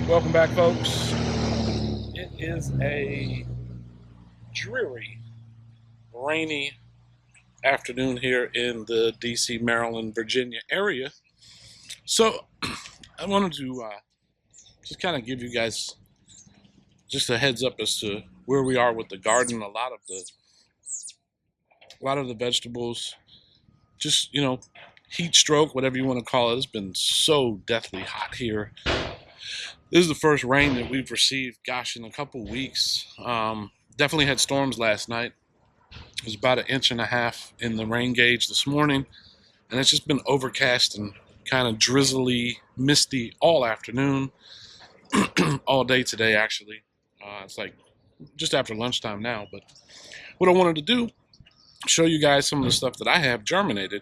Welcome back, folks. It is a dreary, rainy afternoon here in the DC, Maryland, Virginia area. So I wanted to just kind of give you guys just a heads up as to where we are with the garden. A lot of the vegetables, just heat stroke, whatever you want to call it. It's been so deathly hot here. This is the first rain that we've received, gosh, in a couple weeks. Definitely had storms last night. It was about 1.5 inches in the rain gauge this morning, and it's just been overcast and kind of drizzly, misty all afternoon, all day today, actually. It's like just after lunchtime now, but what I wanted to do, show you guys some of the stuff that I have germinated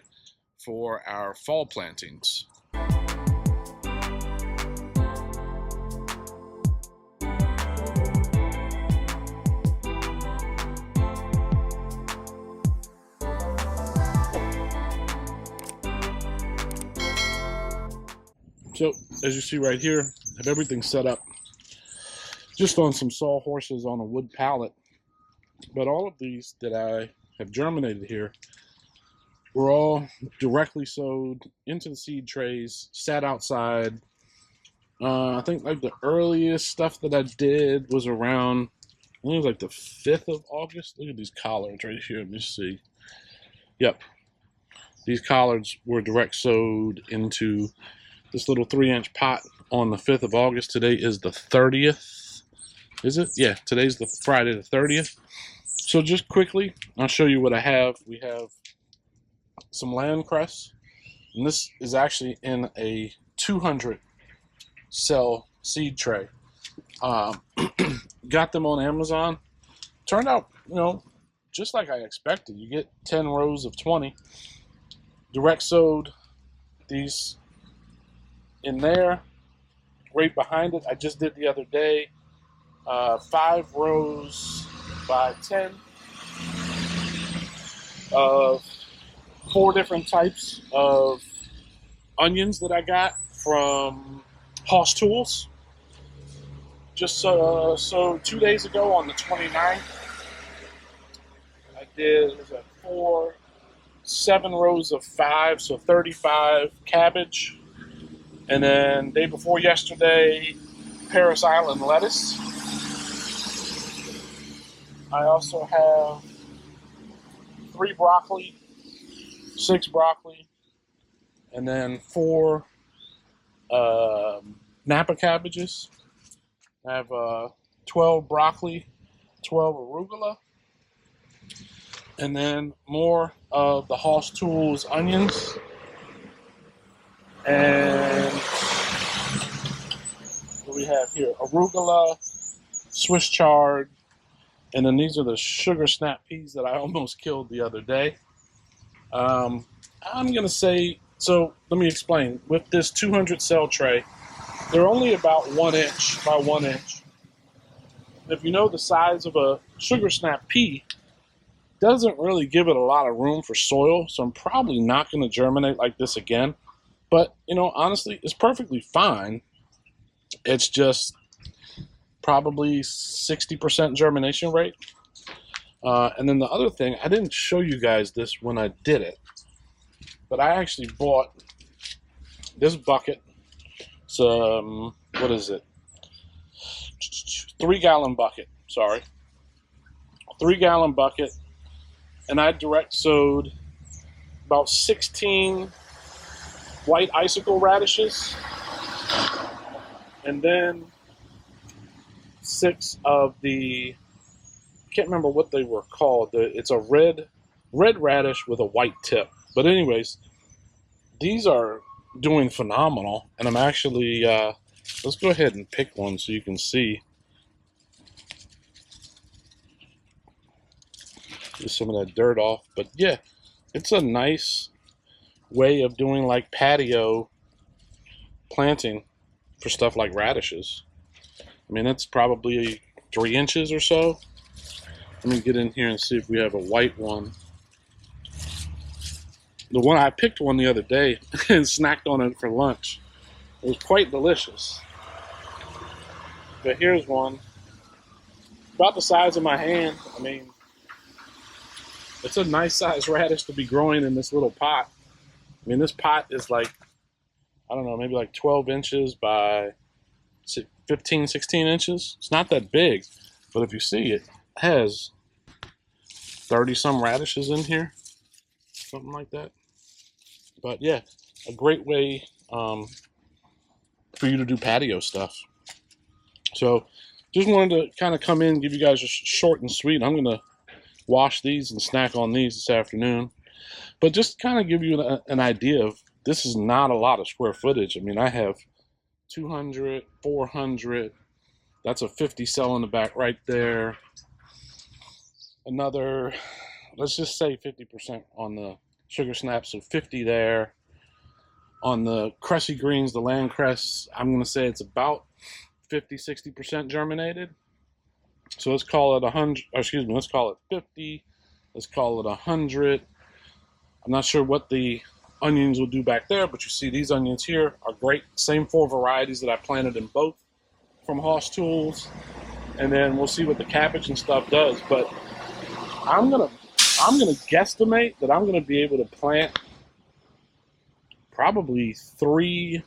for our fall plantings. So, as you see right here, I have everything set up just on some sawhorses on a wood pallet. But all of these that I have germinated here were all directly sowed into the seed trays, sat outside. I think like the earliest stuff that I did was around, I think it was like the 5th of August. Look at these collards right here. Let me see. Yep. These collards were direct sowed into this little 3-inch pot on the 5th of August. Today is the 30th. Is it? Yeah, today's the Friday the 30th. So just quickly, I'll show you what I have. We have some land cress, and this is actually in a 200 cell seed tray. Got them on Amazon. Turned out, just like I expected. You get 10 rows of 20. Direct sowed these in there, right behind it. I just did the other day, 5 rows by 10 of 4 different types of onions that I got from Hoss Tools. Just so 2 days ago on the 29th, I did 7 rows of 5, so 35 cabbage. And then day before yesterday, Paris Island lettuce. I also have 3 broccoli, 6 broccoli, and then 4 Napa cabbages. I have 12 broccoli, 12 arugula, and then more of the Hoss Tools onions. And what we have here, arugula, Swiss chard, and then these are the sugar snap peas that I almost killed the other day. I'm going to say, so let me explain. With this 200 cell tray, they're only about 1 inch by 1 inch. If you know the size of a sugar snap pea, doesn't really give it a lot of room for soil, so I'm probably not going to germinate like this again. But, honestly, it's perfectly fine. It's just probably 60% germination rate. And then the other thing, I didn't show you guys this when I did it, but I actually bought this bucket. It's, what is it? 3-gallon bucket, sorry. 3-gallon bucket. And I direct sowed about 16 white icicle radishes, and then 6 of the, I can't remember what they were called. It's a red radish with a white tip. But anyways, these are doing phenomenal, and I'm actually, let's go ahead and pick one so you can see. Get some of that dirt off. But yeah, it's a nice way of doing like patio planting for stuff like radishes. I mean, it's probably 3 inches or so. Let me get in here and see if we have a white one. The one I picked one the other day and snacked on it for lunch. It was quite delicious. but here's one about the size of my hand. I mean, it's a nice size radish to be growing in this little pot. I mean, this pot is like, I don't know, maybe like 12 inches by 15, 16 inches. It's not that big, but if you see, it has 30 some radishes in here, something like that. But yeah, a great way for you to do patio stuff. So just wanted to kind of come in, give you guys a short and sweet. I'm going to wash these and snack on these this afternoon. But just kind of give you an idea of, this is not a lot of square footage. I mean, I have 200, 400. That's a 50 cell in the back right there. Another, let's just say 50% on the sugar snaps, so 50 there. On the cressy greens, the land cress, I'm going to say it's about 50, 60% germinated. So let's call it 100, excuse me, let's call it 50. Let's call it 100. I'm not sure what the onions will do back there, but you see these onions here are great. Same 4 varieties that I planted in both from Hoss Tools. And then we'll see what the cabbage and stuff does. But I'm gonna guesstimate that I'm gonna be able to plant probably three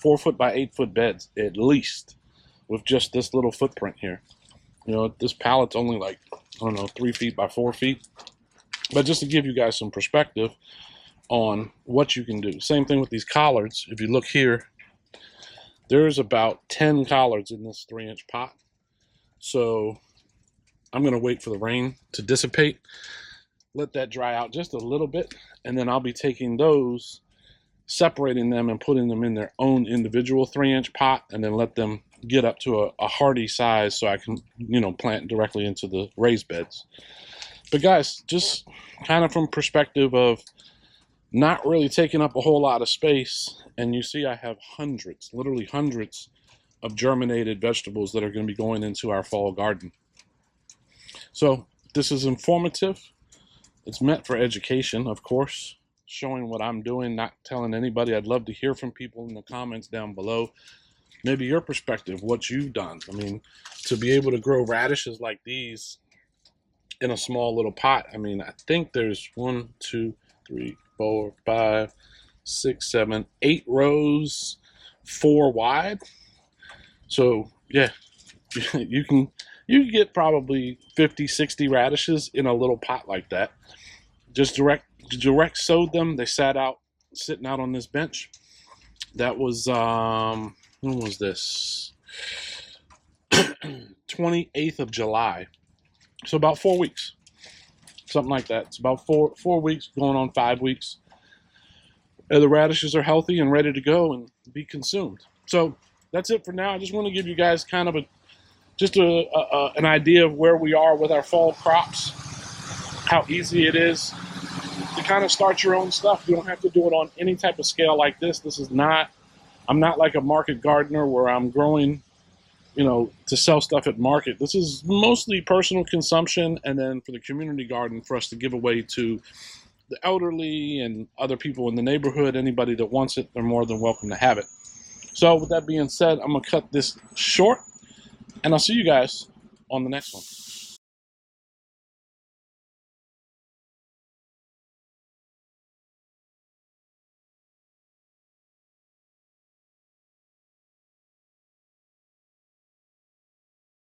4-foot by 8-foot beds at least, with just this little footprint here. You know, this pallet's only like, I don't know, 3 feet by 4 feet. But just to give you guys some perspective on what you can do. Same thing with these collards. If you look here, there's about 10 collards in this 3-inch pot. So I'm going to wait for the rain to dissipate, let that dry out just a little bit, and then I'll be taking those, separating them and putting them in their own individual 3-inch pot, and then let them get up to a hardy size so I can, you know, plant directly into the raised beds. But guys, just kind of from perspective of not really taking up a whole lot of space, and you see I have hundreds, literally hundreds of germinated vegetables that are going to be going into our fall garden. So this is informative. It's meant for education, of course, showing what I'm doing, not telling anybody. I'd love to hear from people in the comments down below. Maybe your perspective, what you've done. I mean, to be able to grow radishes like these in a small little pot. I mean, I think there's 1, 2, 3, 4, 5, 6, 7, 8 rows, 4 wide. So yeah, you can get probably 50, 60 radishes in a little pot like that. Just direct sowed them. They sat out, sitting out on this bench. That was when was this? 28th of July. So about 4 weeks, something like that. It's about four weeks, going on 5 weeks. And the radishes are healthy and ready to go and be consumed. So that's it for now. I just want to give you guys kind of an idea of where we are with our fall crops, how easy it is to kind of start your own stuff. You don't have to do it on any type of scale like this. I'm not like a market gardener where I'm growing, you know, to sell stuff at market. This is mostly personal consumption, and then for the community garden for us to give away to the elderly and other people in the neighborhood. Anybody that wants it, they're more than welcome to have it. So with that being said, I'm gonna cut this short, and I'll see you guys on the next one.